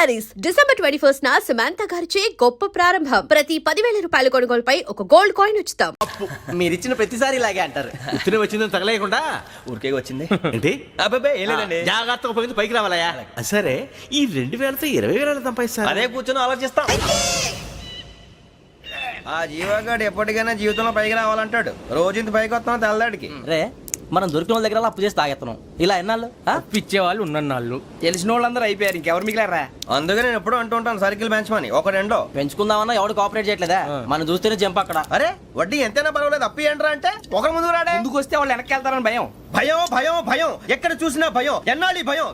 Saris December 21 Samantha గారిచే గొప్ప ప్రారంభం. ప్రతి 10,000 రూపాయల కొనుగోలుపై ఒక గోల్డ్ కాయిన్ ఉచితం. మీరిచ్చిన ప్రతిసారి ఇలాగే అంటారు. ఇతనే వచ్చిందని తగలేయకుండా ఊరికే వచ్చింది ఏంటి అబ్బాయి ఏం లేదండి. జాగ్రత్తగా పోయింది పైకి రావాలయా. సరే ఈ 2,000తో 20,000 సంపాదిస్తారు. అదే కూర్చొని ఆలోచిస్తాం. ఆ జీవగాడు ఎప్పటికైనా జీవితంలో పైకి రావాలంటాడు. రోజు ఇంత పైకి వస్తాం తెల్లడికి. రే మనం దొరికిన వాళ్ళ దగ్గర అప్పు చేసి తాగెత్తనం. ఇలా ఎన్నాళ్ళు పిచ్చే వాళ్ళు ఉన్నన్నాళ్ళు తెలిసిన వాళ్ళందరూ అయిపోయారు. ఇంకెవరు మిగిలారా? అందుకే నేను ఎప్పుడు అంటూ ఉంటాను సర్కిల్ బెంచ్ మని ఒక రెండో పెంచుకుందామన్నా ఎవడు కోఆపరేట్ చేయట్లేదా? మనం చూస్తేనే జంప్ అక్కడ. అరే వడ్డీ ఎంతైనా పర్వాలేదు అప్పు ఏంట్రా అంటే ఒకరి ముందు రాడే. ముందుకు వస్తే వాళ్ళు వెనక్కి వెళ్తారని భయం. భయం భయం భయం ఎక్కడ చూసినా భయం. ఎన్నాళ్ళు భయం.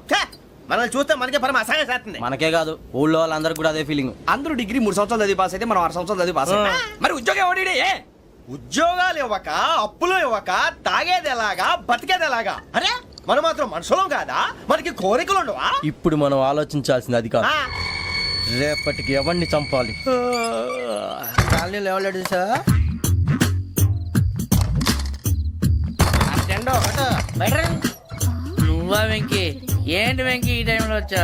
మనల్ని చూస్తే మనకే పరమ అసహాయం చేస్తుంది. మనకే కాదు ఊళ్ళో వాళ్ళందరికీ కూడా అదే ఫీలింగ్. అందరూ డిగ్రీ 3 సంవత్సరాలు చదివి పాస్ అయితే మనం 6 సంవత్సరాలు చదివి పాస్ అయ్యాం. మరి ఉద్యోగం ఎవడి? ఉద్యోగాలు ఇవ్వక అప్పులు ఇవ్వక తాగేది ఎలాగా బతికేది ఎలాగా? అరే మనం మాత్రం మనుషులం కాదా? మనకి కోరికలు ఉండవా? ఇప్పుడు మనం ఆలోచించాల్సింది అది కాదు, రేపటికి ఎవరిని చంపాలి. కాలనీలో ఎవరు సార్? నువ్వా వెంకీ? ఏంటి వెంకీ ఈ టైంలో వచ్చా?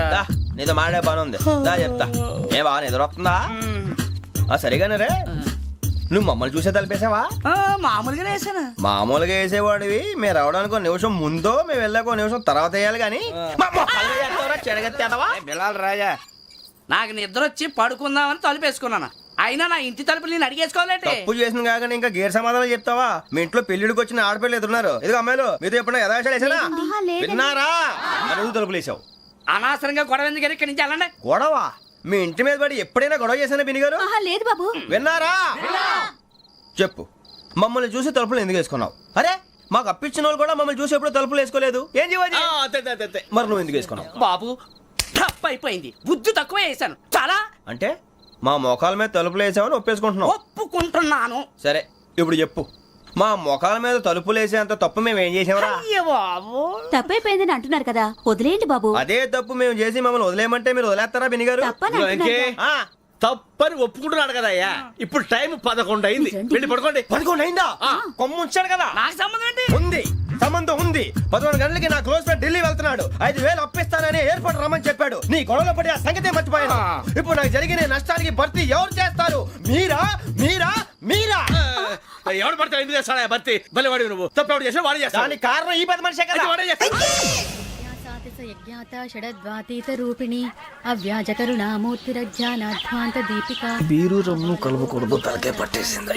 నీతో మాడే పని ఉంది చెప్తా. ఏ బాగా నిద్రొస్తుందా? సరిగానే రే నువ్వు మమ్మల్ని చూసే తలిపేసావా? మామూలుగానే వేసాను. మామూలుగా వేసేవాడివి. మీరు రావడానికి 1 నిమిషం ముందో మేము వెళ్ళాక 1 నిమిషం తర్వాత వేయాలి కానీ బిలాల్ రాజా, నాకు నిద్ర వచ్చి పడుకుందామని తలుపు వేసుకున్నాను. అయినా నా ఇంటి తలుపులు నేను అడిగేసుకోవాలంటే తప్పు చేసిన కాక ఇంకా గేర్ సమాధానం చెప్తావా? మీ ఇంట్లో పెళ్లిడికి వచ్చిన ఆడపిల్లలు ఎదురున్నారు. ఇదిగో అమ్మాయిలు మీతో ఎప్పుడైనా యథాశాలు వేసానా? విన్నారా? అడుగు తలుపులు వేసావు. అనవసరంగా గొడవ ఎందుకు ఇక్కడి నుంచి వెళ్ళండి. గొడవ? మీ ఇంటి మీద పడి ఎప్పుడైనా గొడవ చేశానా బినిగారు? లేదు బాబు. విన్నారా? చెప్పు, మమ్మల్ని చూసి తలుపులు ఎందుకు వేసుకున్నావు? అరే మాకు అప్పించిన వాళ్ళు కూడా మమ్మల్ని చూసి ఎప్పుడు తలుపులు వేసుకోలేదు. ఏం చేయాలి? మరి నువ్వు ఎందుకు వేసుకున్నావు? బాబు తప్పు అయిపోయింది. బుద్ధి తక్కువ వేసాను చాలా. అంటే మా మోకాల మీద తలుపులు వేసామని ఒప్పేసుకుంటున్నావు? ఒప్పుకుంటున్నాను. సరే ఇప్పుడు చెప్పు, మా మొఖాల మీద తలుపులు వేసేంత తప్పు మేము ఏం చేసామరా? బాబు తప్పైపోయిందని అంటున్నారు కదా, వదిలేయండి బాబు. అదే తప్పు మేము చేసి మమ్మల్ని వదిలేయమంటే మీరు వదిలేస్తారా బినిగారు? తప్పని ఒప్పుకుంటున్నాడు కదా అయ్యా. ఇప్పుడు టైం 11 అయింది. వెళ్ళి పడుకోండి. 11 అయిందా? కొమ్ము ఉంచాడు కదా. నాకు సంబంధం ఏంటి? ఉంది, సంబంధం ఉంది. 11 గంటలకి నా క్లోజ్ ఫ్రెండ్ ఢిల్లీ వెళ్తున్నాడు. 5,000 అప్పిస్తానని ఎయిర్పోర్ట్ రమ్మని చెప్పాడు. నీ గొడవలో పడి ఆ సంగతే మర్చిపోయాను. ఇప్పుడు నాకు జరిగిన నష్టానికి భర్తీ ఎవరు చేస్తారు? మీరా మీరా మీరా? ఎవడు పడితే ఎందుకు చేస్తాడా భర్తీ? భలే వాడి నువ్వు. తప్పు ఎవడు చేసా వాడే చేస్తా. దానికి కారణం ఈ 10 మనిషే కదా. వాడే చేస్తా. షడద్వాతీత రూపిణి అవ్యాజ కరుణామూర్తిరజ్ఞానాధ్వాంత దీపిక. బీరు రమ్ము కలుపుకూడదు, తలకే పట్టేసింది.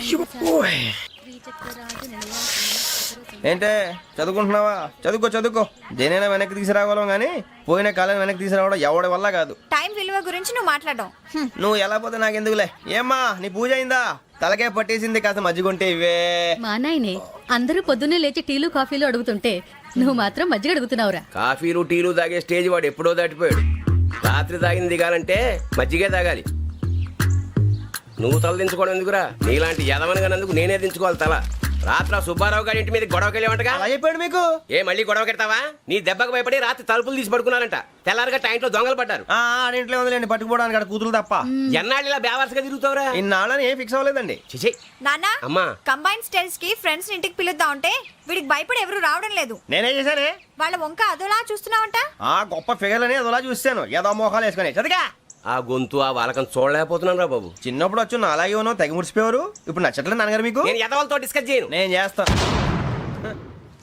ఏంటే చదువుకుంటున్నావా? చదువుకో చదువుకో. దేనైనా వెనక్కి తీసుకురావాలం కానీ పోయిన కాలం వెనక్కి తీసుకురావడం ఎవడి వల్ల కాదు. టైం విలువ గురించి నువ్వు మాట్లాడడం. నువ్వు ఎలా పోతే నాకెందుకులే. ఏమ్మా నీ పూజ అయిందా? తలకే పట్టేసింది. కాస్త మజ్జిగుంటే ఇవే. మా నాయనే అందరూ పొద్దున్నే లేచి టీలు కాఫీలు అడుగుతుంటే నువ్వు మాత్రం మజ్జిగ అడుగుతున్నావురా. కాఫీలు టీలు తాగే స్టేజ్ వాడు ఎప్పుడో దాటిపోయాడు. రాత్రి తాగింది దిగాలంటే మజ్జిగే తాగాలి. నువ్వు తల దించుకోవడం ఎందుకురా? నీలాంటి యదవనగానందుకు నేనే దించుకోవాలి తల. రాత్రి సుబ్బారావు గారి ఇంటి మీద గొడవకి వెళ్ళేవంటగా. అలా చెప్పాడు మీకు? ఏ మళ్ళీ గొడవ కెడతావా? నీ దెబ్బకు భయపడి రాత్రి తలుపులు తీసి పడుకున్నారంట. తెల్లారగా టైంట్లో దొంగలు పడ్డారు. ఆడింట్లో ఉందిలేండి పట్టుకుపోవడానికి అక్కడ కూతురు తప్ప. ఎన్నాళ్ళు ఇలా బేవర్స్గా తిరుగుతావురా? ఇన్నాళ్ళని ఏం ఫిక్స్ అవ్వలేదండి. చిచి నాన్న అమ్మా, కంబైన్ స్టైల్స్ కి ఫ్రెండ్స్ ఇంటికి పిలుద్దాం అంటే వీడికి భయపడి ఎవరు రావడం లేదు. నేనేం చేశానే? వాళ్ళ వంక అదోలా చూస్తున్నావంట. గొప్ప ఫిగర్లని అదోలా చూస్తాను. ఏదో మోహాలు వేసుకొని చదిగా. ఆ గొంతు ఆ వాలకం చూడలేకపోతున్నాను రా బాబు. చిన్నప్పుడు వచ్చి నా అలాగే ఉన్నావు, తెగ ముడిచిపోయారు. ఇప్పుడు నచ్చట్లేదు నాన్నగారు మీకు? నేను యదవలతో డిస్కస్ చేయను. నేను చేస్తాను.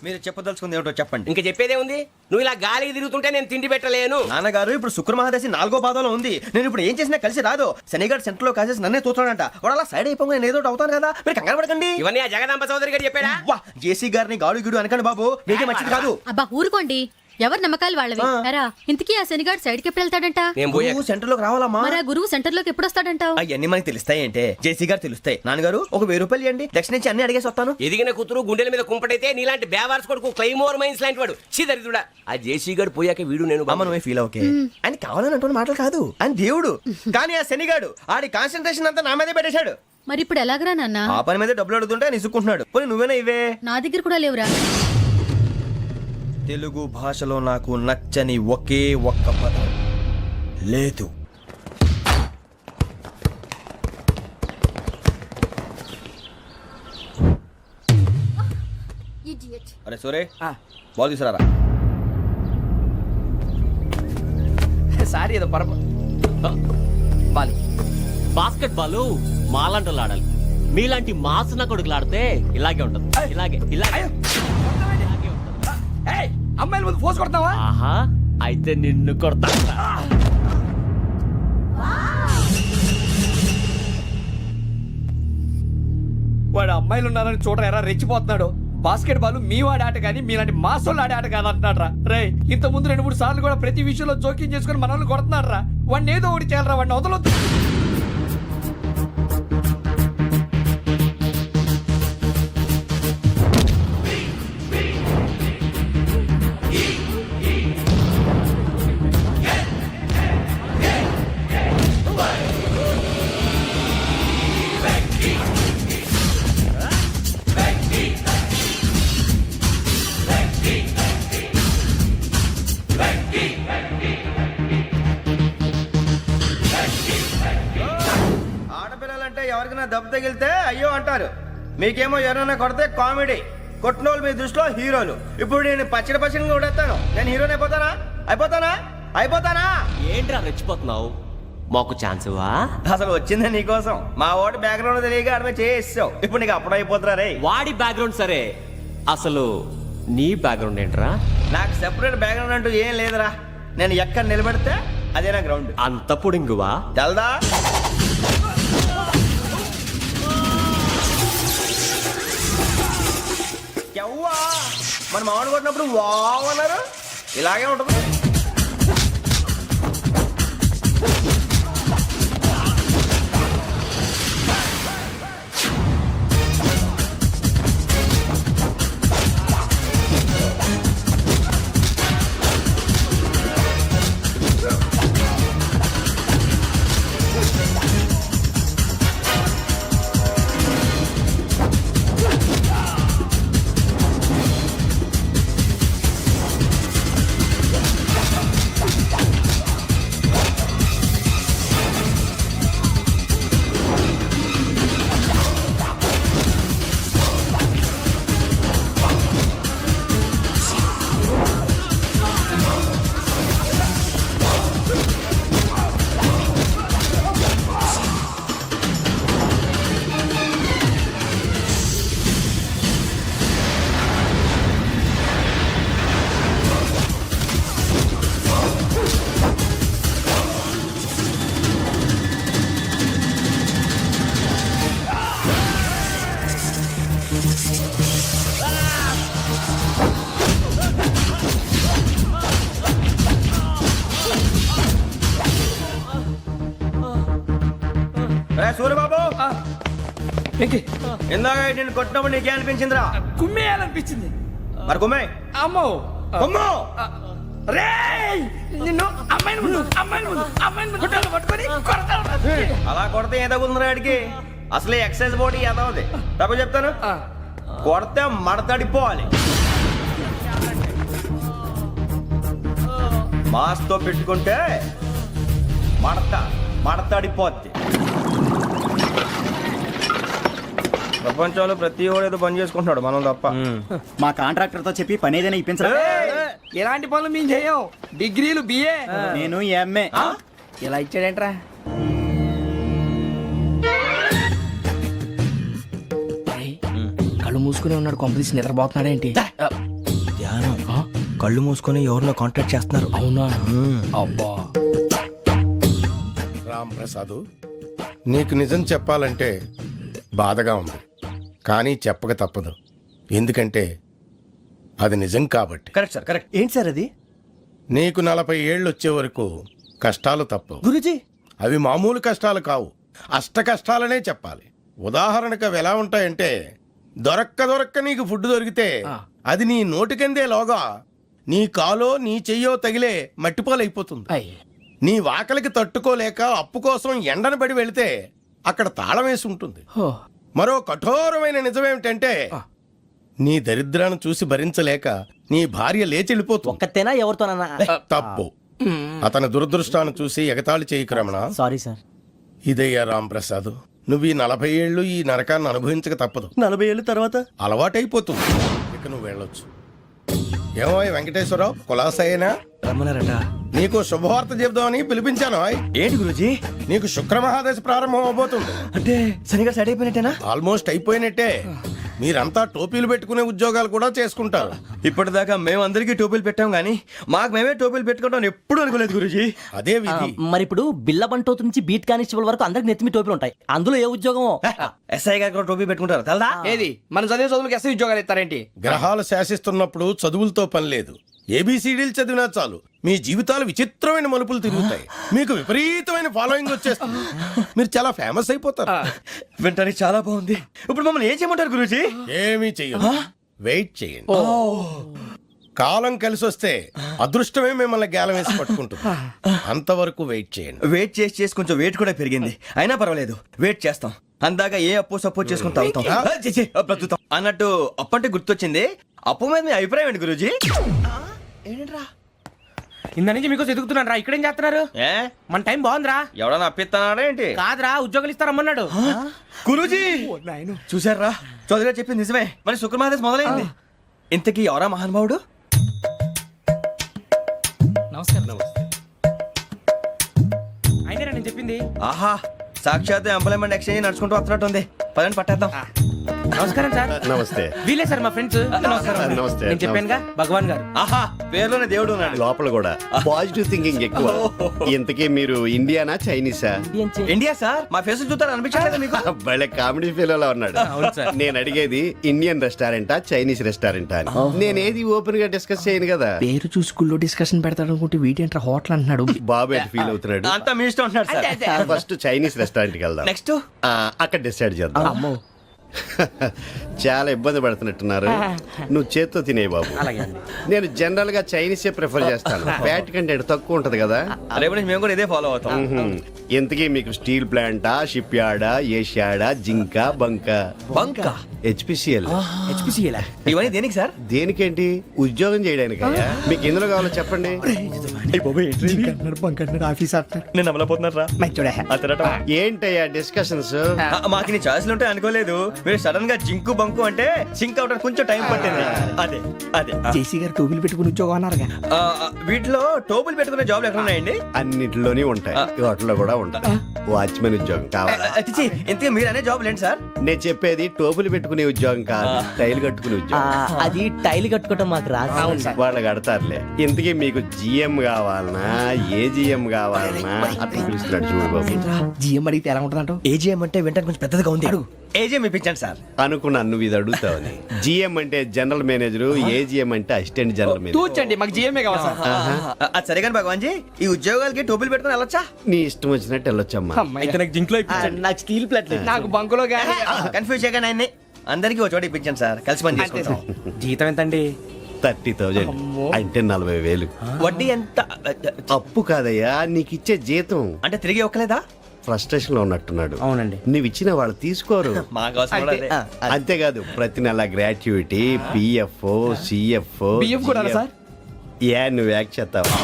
మీరు చెప్పదలుచుకుంది ఏమిటో చెప్పండి. ఇంకా చెప్పేదే ఉంది. నువ్వు ఇలా గాలికి తిరుగుతుంటే నేను తిండి పెట్టలేను. నాన్నగారు ఇప్పుడు శుక్ర మహాదశి 4వ పాదంలో ఉంది. నేను ఇప్పుడు ఏం చేసినా కలిసి రాదు. శనిగారు సెంటర్ లో కాసేసి నన్నే చూస్తాడంట. వాడు అలా సైడ్ అయిపోయి నేను ఏదో అవుతాను కదా. మీరు కంగారు పడకండి. ఇవన్నీ ఆ జగదాంబ చౌదరి గారు చెప్పాడా? జేసీ గారిని గాడు గిడు అనకండి బాబు, మీకే మంచిది కాదు. అబ్బా ఊరుకోండి, ఎవరి నమ్మకాలు వాళ్ళవి. ఇంతకీ ఆ శనిగాడు సైడ్ కి ఎప్పుడు వెళ్తాడంట? సెంటర్ లోకి రావాలమ్మా. మరి ఆ గురువు సెంటర్ లోకి ఎప్పుడు వస్తాడంటావు? అవన్నీ మనకి తెలుస్తాయి అంటే జేసీ గారు తెలుస్తాయి. నాన్నగారు ఒక 1000 రూపాయలు ఇవ్వండి, దక్షిణ నుంచి అన్ని అడిగేసి వస్తాను. ఎదిగిన కూతురు గుండెల మీద కుంపటైతే నీలాంటి బేవార్స్ కొడుకు క్లైమోర్ మైన్స్ లాంటి వాడు చీదరిదుడా. ఆ జేసీ గారు పోయాక వీడు నేను అమ్మ నువ్వే ఫీల్ ఓకే. అని కావాలని అంటున్న మాటలు కాదు, అని దేవుడు. కానీ ఆ శనిగాడు ఆడి కాన్సన్ట్రేషన్ అంతా నా మీదే పెట్టేశాడు. మరి ఇప్పుడు ఎలాగరా నాన్న? ఆ పని మీద డబ్బులు అడుగుతుంటే నిసుక్కుంటున్నాడు. పోనీ నువ్వేనా ఇవే? నా దగ్గర కూడా లేవురా. తెలుగు భాషలో నాకు నచ్చని ఒకే ఒక్క పదం లేదు. అరే సోరే బాల్ తీసుకురారా. సారీ ఏదో బాలి బాస్కెట్ బాల్ మాలాంటి వాళ్ళు ఆడాలి. మీలాంటి మాసిన కొడుకులు ఆడితే ఇలాగే ఉంటది. ఇలాగే ఇలాగే అయ్యో ఏయ్, అమ్మాయిల ముందు ఫోర్స్ కొడతావా? ఆహా, అయితే నిన్ను కొడతా. వాడు అమ్మాయిలు ఉన్నారని చూడరా ఎరా రెచ్చిపోతున్నాడు. బాస్కెట్ బాల్ మీ వాడి ఆట కానీ మీలాంటి మాసోళ్ళు ఆడే ఆట కాదు అంటున్నాడు రా. రే ఇంత ముందు 2-3 సార్లు కూడా ప్రతి విషయంలో జోక్యం చేసుకుని మన వాళ్ళు కొడుతున్నాడు రా. వాడిని ఏదో ఒకటి చేయాలరా, వాడిని వదలొద్దు. ఆడపిల్లలంటే ఎవరికైనా దెబ్బ తగిలితే అయ్యో అంటారు, మీకేమో ఎవరైనా కొడితే కామెడీ. కొట్టినోళ్ళు మీ దృష్టిలో హీరోలు. ఇప్పుడు నేను పచ్చడి పచ్చడిగా కొడేస్తాను, నేను హీరోని అయిపోతానా? అయిపోతానా? ఏంట్రా రెచ్చిపోతున్నావు? మాకు ఛాన్స్ ఇవ్వా? అసలు వచ్చిందే నీకోసం. మా ఓటు బ్యాక్గ్రౌండ్ తెలియక ఆడమే చేసావు. ఇప్పుడు నీకు అప్పుడు అయిపోతున్నా రే. వాడి బ్యాక్గ్రౌండ్ సరే, అసలు నీ బ్యాక్గ్రౌండ్ ఏంట్రా? నాకు సెపరేట్ బ్యాక్గ్రౌండ్ అంటూ ఏం లేదురా. నేను ఎక్కడ నిలబెడితే అదే నా గ్రౌండ్. అంత పొడింగువా? తెల్దా? ఎవ్వా మన మామిడి కొట్టినప్పుడు వావ్ అన్నారు, ఇలాగే ఉంటుంది. సూర్యబాబు, ఇందాక నేను కొట్టినప్పుడు నీకే అనిపించిందిరా? కుమ్మేయాలనిపించింది. మరి కుమ్మే. అమ్మో కుమ్ము. రేయ్, నిన్ను అమ్మాయిని ముందు పట్టుకొని కొడతాను. అలా కొడితే ఏ తగ్గుతుందిరా ఆడికి? అసలు ఎక్సైజ్ బాడీ ఏదవుది తప్ప చెప్తాను. కొడితే మడతడిపోవాలి. మాస్తో పెట్టుకుంటే మడతడిపోద్ది. ప్రపంచంలో ప్రతి వాడు ఏదో పని చేసుకుంటున్నాడు, మనం తప్ప. మా కాంట్రాక్టర్ తో చెప్పి పని ఏదైనా ఇప్పించరా? ఎలాంటి పనులు మేము చేయం. డిగ్రీలు బిఏ, నేను ఎంఏ. ఇలా ఇచ్చాడేంట్రా? కళ్ళు మూసుకుని ఉన్నాడు, కొంపదీసి నిద్రపోతున్నాడేంటి? ధ్యానం. కళ్ళు మూసుకొని ఎవరినో కాంటాక్ట్ చేస్తున్నారు. అవునా? అబ్బా. రామ్ ప్రసాద్, నీకు నిజం చెప్పాలంటే బాధగా ఉంది, కానీ చెప్పక తప్పదు. ఎందుకంటే అది నిజం కాబట్టి. Correct sir, correct. ఏంటి సార్ అది? నీకు 40 ఏళ్ళు వచ్చే వరకు కష్టాలు తప్పవు. గురుజీ, అవి మామూలు కష్టాలు కావు, అష్ట కష్టాలనే చెప్పాలి. ఉదాహరణకు అవి ఎలా ఉంటాయంటే, దొరక్క నీకు ఫుడ్ దొరికితే అది నీ నోటికందే లోగా నీ కాలో నీ చెయ్యో తగిలే మట్టిపాలైపోతుంది. నీ వాకలికి తట్టుకోలేక అప్పు కోసం ఎండను పడి వెళితే అక్కడ తాళం వేసి ఉంటుంది. మరో కఠోరమైన నిజమేమిటంటే, నీ దరిద్రాన్ని చూసి భరించలేక నీ భార్య లేచి వెళ్ళిపోతుంది. ఒక్కతేనా ఎవరితోనన్నా? తప్పు. అతని దురదృష్టాన్ని చూసి ఎగతాళి చేయకు రమణ. Sorry sir. ఇదయ్యా రాంప్రసాద్, నువ్వు ఈ 40 ఏళ్ళు ఈ నరకాన్ని అనుభవించక తప్పదు. 40 ఏళ్ళ తర్వాత అలవాటైపోతుంది. ఇక నువ్వు వెళ్ళొచ్చు. ఏమో ఈ వెంకటేశ్వరరావు కులాసైనా రమ్మన్నారట. నీకు శుభవార్త చెబుదామని పిలిపించాను ఆయ్. ఏంటి గురూజీ? నీకు శుక్ర మహాదశ ప్రారంభం అవబోతుంది. అంటే సరిగా సెట్ అయిపోయినట్టేనా? ఆల్మోస్ట్ అయిపోయినట్టే. మీరంతా టోపీలు పెట్టుకునే ఉద్యోగాలు కూడా చేసుకుంటారు. ఇప్పటిదాకా మేమందరికీ టోపీలు పెట్టాం కానీ మాకు మేమే టోపీలు పెట్టుకుంటాం ఎప్పుడు అనుకోలేదు గురూజీ. అదే విధి. మరి ఇప్పుడు బిల్ల బంటోతు నుంచి బీట్ కానిస్టేబుల్ వరకు అందరికి నెత్తిమి టోపీలు ఉంటాయి. అందులో ఏ ఉద్యోగం? ఎస్ఐ గారు కూడా టోపీ పెట్టుకుంటారు తెలదా? ఏది మన చదివే చదువులకు ఎస్ఐ ఉద్యోగాలు ఇస్తారేంటి? గ్రహాలు శాసిస్తున్నప్పుడు చదువులతో పని లేదు. ఏబిసిడీలు చదివినా చాలు మీ జీవితాలు విచిత్రమైన మలుపులు తిరుగుతాయి. మీకు విపరీతమైన ఫాలోయింగ్ వచ్చేస్తుంది. మీరు చాలా ఫేమస్ అయిపోతారు. వింటానికి చాలా బాగుంది. ఇప్పుడు మమ్మల్ని ఏం చేయమంటారు గురూజీ? ఏమీ చెయ్యదు. వెయిట్ చేయండి. కాలం కలిసి వస్తే అదృష్టమే మిమ్మల్ని గేలం వేసి పట్టుకుంటుంది. అంతవరకు వెయిట్ చేయండి. వెయిట్ చేసి కొంచెం వెయిట్ కూడా పెరిగింది. అయినా పర్వాలేదు, వెయిట్ చేస్తాం. అందాక ఏ అప్పు సపోర్ట్ చేసుకుని తాగుతాం. బ్రతుకుతాం అన్నట్టు అప్పు అంటే గుర్తొచ్చింది. అప్పు మీద మీ అభిప్రాయం ఏంటి గురూజీ? ఇంత నుంచి మీకు ఎదుగుతున్నాను రా. ఇక్కడేం చేస్తున్నారు? ఏ మన టైం బాగుందిరా. ఎవడన్నా అప్పిస్తున్నాడా ఏంటి? కాదురా, ఉద్యోగాలు ఇస్తారమ్మన్నాడు. గురూజీ చూసారా, చౌదరిగా చెప్పింది నిజమే. మరి శుక్రమాదేశ్ మొదలైంది. ఇంతకీ ఎవరా మహానుభావుడు? నమస్కారం. అయినా నేను చెప్పింది. ఆహా, సాక్షాత్ ఎంప్లాయ్మెంట్ ఎక్స్చేంజ్ నడుచుకుంటూ వస్తున్నట్టు ఉంది. పదండి పట్టేద్దాం. నమస్కారం సార్. నమస్తే. వీలే సార్ మా ఫ్రెండ్స్. నమస్తే. నేను చెప్పానుగా భగవాన్ గారు. ఆహా, పేర్లోనే దేవుడు ఉన్నాడు. లోపల కూడా పాజిటివ్ థింకింగ్ ఎక్కువ. ఇంతకీ మీరు ఇండియానా చైనీసా? India sir. మా ఫేస్ చూస్తారు అనిపించలేదు మీకు? భలే కామెడీ ఫీల్ లా ఉన్నాడు. నేను అడిగేది ఇండియన్ రెస్టారెంటా చైనీస్ రెస్టారెంటా అని. నేనేది ఓపెన్ గా డిస్కస్ చేయను కదా. పేరు చూసి స్కూల్లో డిస్కషన్ పెడతాడు అనుకుంటే వీటేంట్రా హోటల్ అంటున్నాడు. బాబు ఎట్ ఫీల్ అవుతున్నాడు. అంతా మీ ఇష్టం ఉంటున్నాడు సార్. ఫస్ట్ చైనీస్ రెస్టారెంట్ కి వెళ్దాం. నెక్స్ట్ అక్కడ డిసైడ్ చేద్దాం. చాలా ఇబ్బంది పడుతున్నట్టున్నారు. నువ్వు చేత్తో తినే బాబు. నేను జనరల్ గా చైనీసే ప్రిఫర్ చేస్తాను. ఫ్యాట్ కంటెంట్ తక్కువ ఉంటది కదా. రేపు నుంచి మేము కూడా ఇదే ఫాలో అవుతాం. ఇంతకీ మీకు స్టీల్ ప్లాంటా, షిప్ యార్డా, ఏషియాడా, జింక, బంకా? బంకా, హెచ్పిసిఎల్. ఇవన్నీ దేనికి సార్? దేనికేంటి? ఉద్యోగం చేయడానికి. మీకు ఎందులో కావాలో చెప్పండి. నేను అమలపోతున్నారా? ఏంటయ్యా డిస్కషన్స్? మాకు నీ ఛాయిస్లు ఉంటాయి అనుకోలేదు. మీరు సడన్ గా జింకు బంకు అంటే సింక్ అవడానికి కొంచెం టైం పట్టింది. అదే అదే జేసీ గారు టోపీలు పెట్టుకుని ఉద్యోగం అన్నారుగా. వీటిలో టోపులు పెట్టుకునే జాబ్లు ఎక్కడ ఉన్నాయండి? అన్నిటిలోనే ఉంటాయి. వాటిలో కూడా ఉంటాయి. వాచ్మెన్ ఉద్యోగం కావాలా? ఇంతకీ మీరు అనే జాబ్ లేండి సార్? నేను చెప్పేది టోపులు పెట్టుకునే ఉద్యోగం కాదు, టైల్ కట్టుకునే ఉద్యోగం. అది టైల్ కట్టుకోవటం మాకు రాదు. వాళ్ళు కడతారులే. ఇంతకీ మీకు జిఎం కావాలనా, ఏ జిఎం కావాలనా? అట్లా పిలుస్తున్నాడు చూడు బాబు. జిఎం అడిగితే ఎలా ఉంటుందంట? ఏజీఎం అంటే వెంటనే కొంచెం పెద్దదిగా ఉంది. ఏజీఎం ఇప్పించండి సార్. అనుకున్నాను నువ్వు ఇది అడుగుతావని. జిఎం అంటే జనరల్ మేనేజర్, ఏజిఎం అంటే అసిస్టెంట్ జనరల్ మేనేజర్. తూచండి, మాకు జిఎంఏ కావాలి సార్. అది సరే కానీ భగవాన్ జీ, ఈ ఉద్యోగాలకి టోపులు పెట్టుకుని వెళ్ళొచ్చా? నీ ఇష్టం వచ్చినట్టు వెళ్ళొచ్చమ్మా. అయితే నాకు జింక్లో నాకు స్టీల్ ప్లేట్ నాకు బంకులో గానీ. కన్ఫ్యూజ్ చేయగానే ఆయన్ని అందరికీ ఒక చోట ఇప్పించండి సార్. కలిసి పని చేసుకుంటాం. జీతం ఎంతండి? 30,000 అంటే 40,000. వడ్డీ ఎంత? అప్పు కాదయ్యా, నీకు ఇచ్చే జీతం. అంటే తిరిగి ఒక్కలేదా? ఫ్రస్ట్రేషన్ లో ఉన్నట్టున్నాడు. అవునండి. నువ్వు ఇచ్చిన వాళ్ళు తీసుకోరు. మాకు అవసరం కూడా అదే. అంతేకాదు ప్రతి నెల గ్రాట్యుటీ, పిఎఫ్, సిఎఫ్. బియ్యం కూడా సార్? ఏ నువ్వు యాక్ట్ చేస్తావా?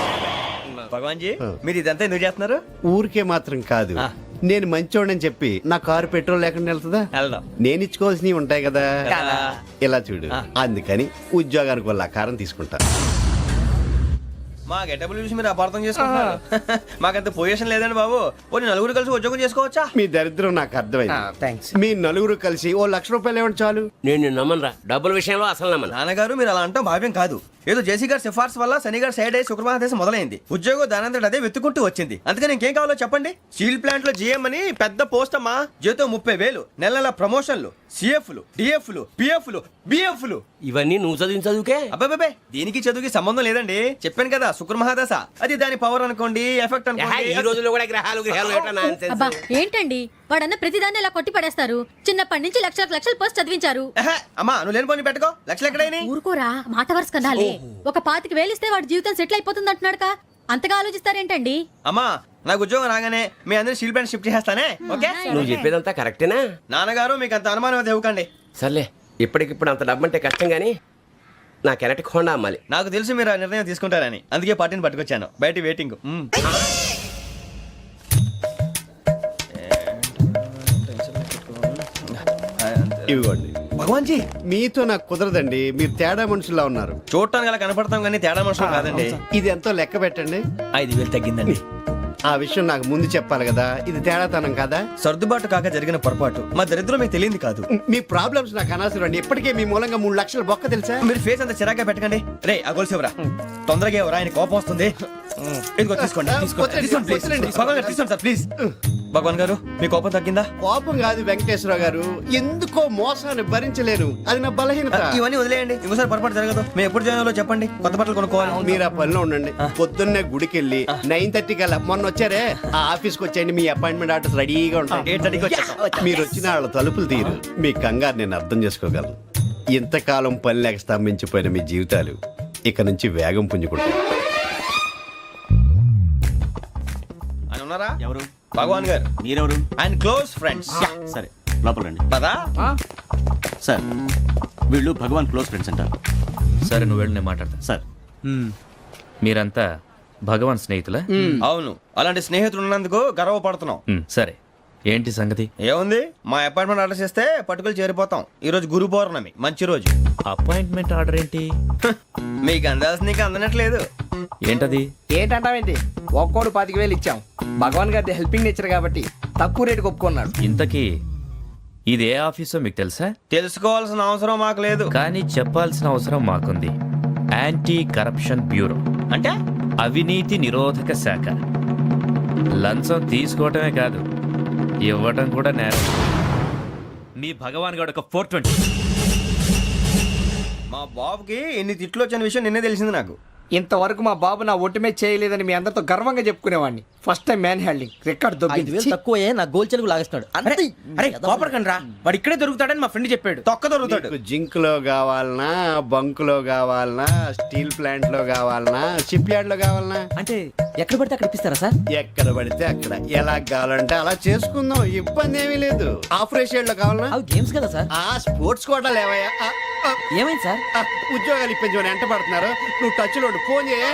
భగవాన్ జీ, మీరు ఇదంతా ఎందుకు చేస్తున్నారు? ఊరికే మాత్రం కాదు. నేను మంచోడని చెప్పి నా కారు పెట్రోల్ లేకుండా వెళ్తుందా? వెళ్దాం. నేను ఇచ్చుకోవాల్సినవి ఉంటాయి కదా. ఇలా చూడు, అందుకని ఉద్యోగానికి వాళ్ళ ఆకారం తీసుకుంటా. మా గెటబుల్ చూసి మీరు అపార్థం చేసుకుంటున్నారు. మాకంత పొజిషన్ లేదండి బాబు. ఓ నలుగురు కలిసి ఉద్యోగం చేసుకోవచ్చా? మీ దరిద్రం నాకు అర్థమైంది. మీ నలుగురు కలిసి ఓ ₹1,00,000 ఇవ్వండి చాలు. నేను నమ్మనరా, డబ్బుల విషయంలో అసలు నమ్మను. నాన్నగారు మీరు అలా అంటాం భావ్యం కాదు. ఏదో జేసీ గారి సిఫార్సు వల్ల శని గారు సైడ్ అయ్యి శుక్రమహాదేశం మొదలైంది. ఉద్యోగం దానంతటి అదే వెతుకుంటూ వచ్చింది. అందుకని ఇంకేం కావాలో చెప్పండి. స్టీల్ ప్లాంట్ లో జిఎం అని పెద్ద పోస్ట్ అమ్మా. జీతం 30,000, నెల నెల ప్రమోషన్లు, సిఎఫ్లు, డిఎఫ్లు, పిఎఫ్లు, బిఎఫ్లు. ఇవన్నీ నువ్వు చదివిన చదువుకే? అబ్బాబే, దీనికి చదువుకి సంబంధం లేదండి. చెప్పాను కదా, శుక్రమహాదశ. అది దాని పవర్ అనుకోండి, ఎఫెక్ట్ ఈ అనుకోండి. రోజుల్లో కూడా గ్రహాలు ఎట్లా nonsense? అబ్బా ఏంటండి వాడన్న ప్రతిదాన్ని ఇలా కొట్టి పడేస్తారు. చిన్నప్పటి నుంచి లక్షల పోస్ట్ చదివించారు. అమ్మా నువ్వు లేని పోనీ పెట్టుకో. లక్షలు ఎక్కడైనా ఊరుకోరా, మాట వరుస కదాలే. ఒక 25,000 ఇస్తే వాడి జీవితం సెటిల్ అయిపోతుంది అంటున్నాడుగా. అంతగా ఆలోచిస్తారేంటండి? అమ్మా నాకు ఉద్యోగం రాగానే మీ అందరూ స్టీల్ ప్లాంట్ షిఫ్ట్ చేస్తానే. ఓకే? నువ్వు చెప్పేదంతా కరెక్టేనా? నాన్నగారు మీకు అంత అనుమానం అయితే ఇవ్వకండి. సర్లే, ఇప్పటికిప్పుడు అంత డబ్బు అంటే కష్టం గానీ నా కెనటిక్ హోండా అమ్మాలి. నాకు తెలుసు మీరు ఆ నిర్ణయం తీసుకుంటారని, అందుకే పార్టీని పట్టుకొచ్చాను. బయట వెయిటింగ్. ఇవ్వండి. భగవాన్ జీ మీతో నాకు కుదరదండి, మీరు తేడా మనుషుల్లా ఉన్నారు. చూడటానికి అలా కనపడతాం కానీ తేడా మనుషులు కాదండి. ఇది ఎంతో లెక్క పెట్టండి. 5,000 తగ్గిందండి. ఆ విషయం నాకు ముందు చెప్పాలి కదా, ఇది తేడాతనం కదా. సర్దుబాటు కాక జరిగిన పొరపాటు, మా దరిద్రం మీకు తెలియంది కాదు. మీ ప్రాబ్లమ్స్ నాకు అనవసరం అండి. ఇప్పటికే మీ మూలంగా 3 లక్షలు బొక్క తెలుసా. మీరు ఫేస్ అంత చిరాగ్గా పెట్టకండి. రే ఆ గొలుసు ఎవరా? తొందరగా ఎవరా? ఆయన కోపం వస్తుంది. ఇదిగో తీసుకోండి. తీసుకోండి ప్లీజ్. భగవాన్ గారు తీసుకోండి సార్ ప్లీజ్. భగవాన్ గారు మీ కోపం తగ్గిందా? కోపం కాదు వెంకటేశ్వరరావు గారు, ఎందుకో మోసాన్ని భరించలేను, అది నా బలహీనత. ఇవన్నీ వదిలేయండి, ఇంకోసారి పొరపాటు జరగదు. మేము ఎప్పుడు జాయిన్ చెప్పండి, కొత్త బట్టలు కొనుక్కోవాలి. మీరు ఆ పనిలో ఉండండి. పొద్దున్నే గుడికి వెళ్ళి 9:30 కల్లా, మొన్న వచ్చారే ఆ ఆఫీస్కి వచ్చేయండి, మీ అపాయింట్మెంట్ ఆర్డర్స్ రెడీగా ఉంటాయి. 8:30కి వచ్చేస్తాం. మీరు వచ్చిన వాళ్ళ తలుపులు తీరు. మీ కంగారు నేను అర్థం చేసుకోగలను. ఇంతకాలం పని లేక స్తంభించిపోయిన మీ జీవితాలు ఇక నుంచి వేగం పుంజుకుంటాయి. ఆయన ఉన్నారా? ఎవరు? భగవాన్ గారు. మీరెవరు? ఆయన క్లోజ్ ఫ్రెండ్స్. సరే లోపల రండి. పదా సార్ వీళ్ళు భగవాన్ క్లోజ్ ఫ్రెండ్స్ అంటారు. సరే నువ్వు వెళ్ళి నేను మాట్లాడతా. సార్ మీరంతా భగవాన్ స్నేహితులా? అవును, అలాంటి స్నేహితులు ఉన్నందుకు గర్వపడుతున్నాం. సరే ఏంటి సంగతి? ఏముంది, మా అపాయింట్మెంట్ ఆర్డర్ చేస్తే పట్టుకులు చేరిపోతాం. ఈ రోజు గురు పౌర్ణమి, మంచి రోజు. అపాయింట్మెంట్ ఆర్డర్ ఏంటి? మీకు అందాల్సిన నీకు అందనట్లేదు. ఏంటది? ఏంటంటావేంటి? ఒక్కోడు 25,000 ఇచ్చాం. భగవాన్ గారి హెల్పింగ్ నేచర్ కాబట్టి తక్కువ రేటుకి ఒప్పుకున్నాడు. ఇంతకీ ఇది ఏ ఆఫీసో మీకు తెలుసా? తెలుసుకోవాల్సిన అవసరం మాకు లేదు, కానీ చెప్పాల్సిన అవసరం మాకుంది. యాంటీ కరప్షన్ బ్యూరో అంటే అవినీతి నిరోధక శాఖ. లంచం తీసుకోవటమే కాదు, ఇవ్వటం కూడా నేరం. మీ భగవాన్ గారు ఒక 420. మా బాబుకి ఎన్ని తిట్లు వచ్చిన విషయం నిన్నే తెలిసింది నాకు. ఇంతవరకు మా బాబు నా ఒట్టుమే చేయలేదని మీ అందరితో గర్వంగా చెప్పుకునేవాడిని. First time man handing record దొబ్బింది. తక్కువే నా గోల్ చెలుగు లాగేస్తున్నాడు. అరే కోపడకండి రా, వాడు ఇక్కడే దొరుకుతాడని మా ఫ్రెండ్ చెప్పాడు. తొక్క దొరుకుతాడు. మీకు జింక్ లో కావాలనా, బంక్ లో కావాలనా, స్టీల్ ప్లాంట్ లో కావాలనా, షిప్ యార్డ్ లో కావాలనా? అంటే ఎక్కడ పడితే అక్కడ ఇప్పిస్తారా సార్? ఎక్కడ పడితే అక్కడ, ఎలా కావాలంటే అలా చేసుకుందాం, ఇబ్బంది ఏమీ లేదు. ఆపరేషన్ లో కావాలనా? అవి గేమ్స్ కదా సార్. ఆ స్పోర్ట్స్ కోటా లేవయ్యా. ఏమైంది సార్? ఉద్యోగాలు ఇప్పించమని ఎంట పడుతున్నారు. నువ్వు టచ్ లో ఫోన్ చేయ.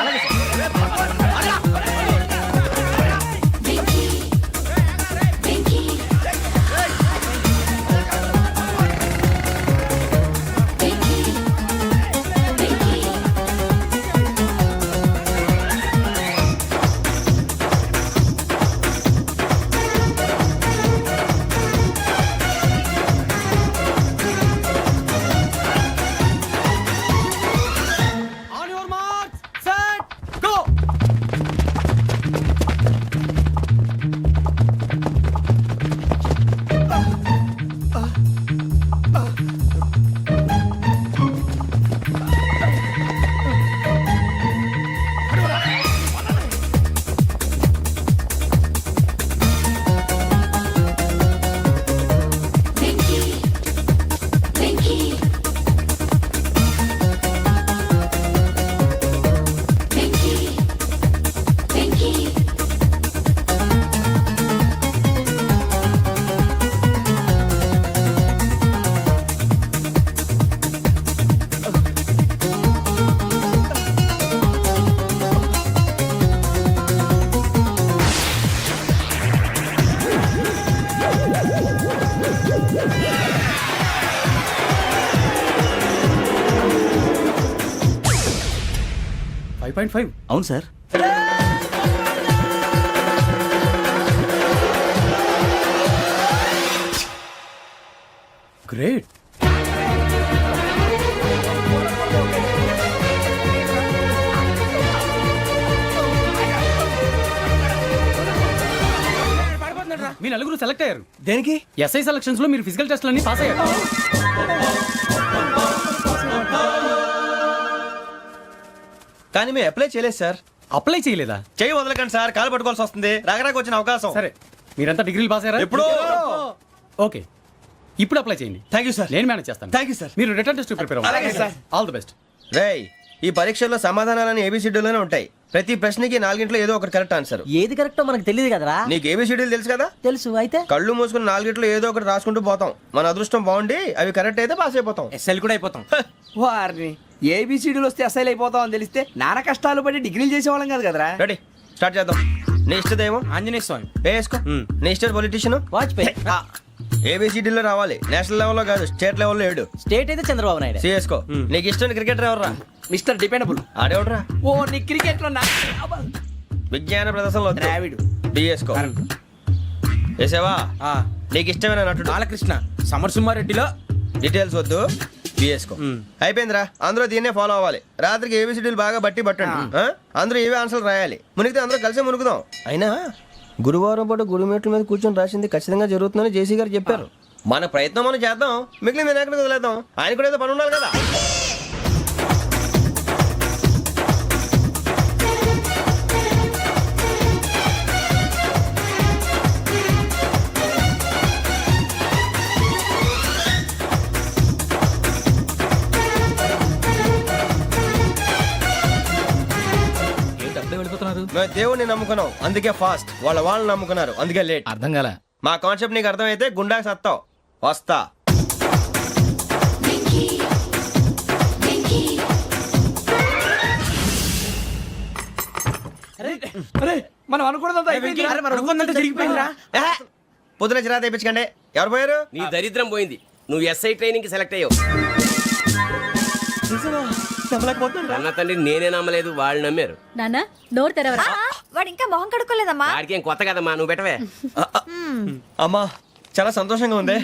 అవును సార్. గ్రేట్. మీ నలుగురు సెలెక్ట్ అయ్యారు. దేనికి? ఎస్ఐ సెలక్షన్స్ లో మీరు ఫిజికల్ టెస్ట్ అన్ని పాస్ అయ్యారు. కానీ మేము అప్లై చేయలేదు సార్. అప్లై చేయలేదా? చేయి వదలకండి సార్, కాలు పట్టుకోవాల్సి వస్తుంది. రాగరాకు వచ్చిన అవకాశం. సరే మీరంతా డిగ్రీలు పాస్ అయ్యారా? ఎప్పుడో. ఓకే ఇప్పుడు అప్లై చేయండి. Thank you sir. నేను మేనేజ్ చేస్తాను. Thank you sir. మీరు రిటర్న్ టెస్ట్ ప్రిపేర్ అలాగే అవ్వండి. సార్. All the best. రేయ్, ఈ పరీక్షల్లో సమాధానాలని ఏబిసిడ్యూల్లోనే ఉంటాయి. ప్రతి ప్రశ్నకి 4 ఏదో ఒకటి కరెక్ట్ ఆన్సర్. ఏది కరెక్టో మనకు తెలియదు కదరా. నీకు ఏబిసిడ్యూల్ తెలుసు కదా? తెలుసు. అయితే కళ్ళు మూసుకుని 4 ఏదో ఒకటి రాసుకుంటూ పోతాం. మన అదృష్టం బాగుండి అవి కరెక్ట్ అయితే పాస్ అయిపోతాం. ఎస్ఎల్ కూడా అయిపోతాం. వారిని ఏబిసిడీలు వస్తే ఎస్ఐలు అయిపోతాం అని తెలిస్తే నాన్న కష్టాలు పడి డిగ్రీలు చేసేవాళ్ళం కాదు కదరా. రెడీ, స్టార్ట్ చేద్దాం. నీ ఇష్టదేమో ఆంజనేయ స్వామి. వేసుకో. నీ ఇష్ట పొలిటీషియన్ వాజ్పేయి. ఏబిసిడీలో రావాలి, నేషనల్ లెవెల్లో కాదు, స్టేట్ లెవెల్లో 7. స్టేట్ అయితే చంద్రబాబు నాయుడు. సిఎస్కో. నీకు ఇష్టం క్రికెటర్ ఎవర్రా? Mister dependable. ఆడేవడరా? ఓ నీ క్రికెట్ లో విజ్ఞాన ప్రదర్శనలో ద్రావిడు. డిఎస్కో. వేసావా? నీకు ఇష్టమైన నటుడు? బాలకృష్ణ. సమర్సింహారెడ్డిలో డీటెయిల్స్ వద్దు, బిఎస్కో. అయిపోయిందిరా, అందరూ దీన్నే ఫాలో అవ్వాలి. రాత్రికి ఏబిసిడీలు బాగా బట్టి పట్టండి. అందరూ ఏవే ఆన్సర్లు రాయాలి. మునిగితే అందరూ కలిసి మునుగుదాం. అయినా గురువారం పాటు గురుమేట్ల మీద కూర్చొని రాసింది ఖచ్చితంగా జరుగుతుందని జేసీ గారు చెప్పారు. మన ప్రయత్నం మనం చేద్దాం, మిగిలింది నేను ఎక్కడికి వదిలేద్దాం. ఆయన కూడా ఏదో పని ఉండాలి కదా. మేము దేవుడిని నమ్ముకున్నాం, అందుకే ఫాస్ట్. వాళ్ళని నమ్ముకున్నారు, అందుకే లేట్. అర్థం కాల. మా కాన్సెప్ట్ నీకు అర్థమైతే గుండాకి సత్తావు. వస్తా. మనం అనుకున్నదంతా జరిగిపోయిందిరా. పొద్దున చిరా తెప్పించకండి. ఎవరు పోయారు? నీ దరిద్రం పోయింది. నువ్వు ఎస్ఐ ట్రైనింగ్ సెలెక్ట్ అయ్యావు. అన్న తండ్రి నేనే నమ్మలేదు, వాళ్ళు నమ్మారు. నాన్న నోరు తెరవరా. వాడు ఇంకా మొహం కడుక్కోలేదమ్మా. వాడికి ఏం కొత్త కదమ్మా, నువ్వు పెట్టవే. అమ్మా చాలా సంతోషంగా ఉంది.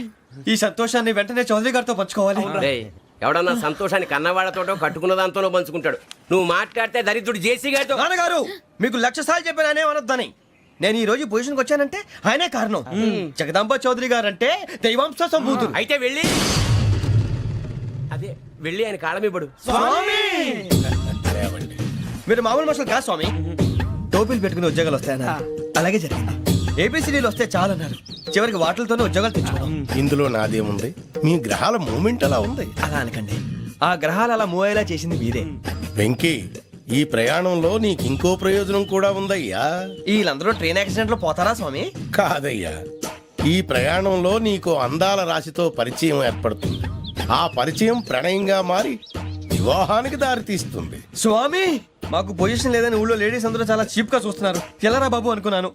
ఈ సంతోషాన్ని వెంటనే చౌదరి గారితో పంచుకోవాలి. రేయ్, ఎవడన్నా సంతోషాన్ని కన్నవాళ్లతోటో కట్టుకున్న దాంతోనో పంచుకుంటాడు. నువ్వు మాట్లాడితే దరిద్రుడు జేసీ గారితో. నాన్నగారు మీకు 1,00,000 సార్లు చెప్పాను ఆయనే అనొద్దని. నేను ఈ రోజు పొజిషన్కి వచ్చానంటే ఆయనే కారణం. జగదాంబ చౌదరి గారు అంటే దైవాంశ సంభూతుడు. అయితే వెళ్ళి అదే వెళ్ళి ఆయన కాళ్ళమివ్వడు. మీరు మామూలు మనుషులు కాదు స్వామి. టోపీలు పెట్టుకుని ఉద్యోగాలు వస్తాయన్నారు, అలాగే జరిగింది. ఏబిసిడీలు వస్తే చాలన్నారు, చివరికి వాటిలతోనే ఉద్యోగాలు తెచ్చుకున్నాం. ఇందులో నాదేముంది? మీ గ్రహాల మూమెంట్ అలా ఉంది. అలా అనకండి, ఆ గ్రహాలు అలా మూవ్ అయ్యేలా చేసింది మీరే. వెంకీ, ఈ ప్రయాణంలో నీకు ఇంకో ప్రయోజనం కూడా ఉందయ్యా. వీళ్ళందరూ ట్రైన్ యాక్సిడెంట్ లో పోతారా స్వామి? కాదయ్యా, ఈ ప్రయాణంలో నీకు అందాల రాశితో పరిచయం ఏర్పడుతుంది. ఆ పరిచయం ప్రణయంగా మారి వివాహానికి దారితీస్తుంది. స్వామి మాకు పొజిషన్ లేదని ఊళ్ళో లేడీస్ అందరూ చాలా చీప్ గా చూస్తున్నారు. ఎలారా బాబు అనుకున్నాను.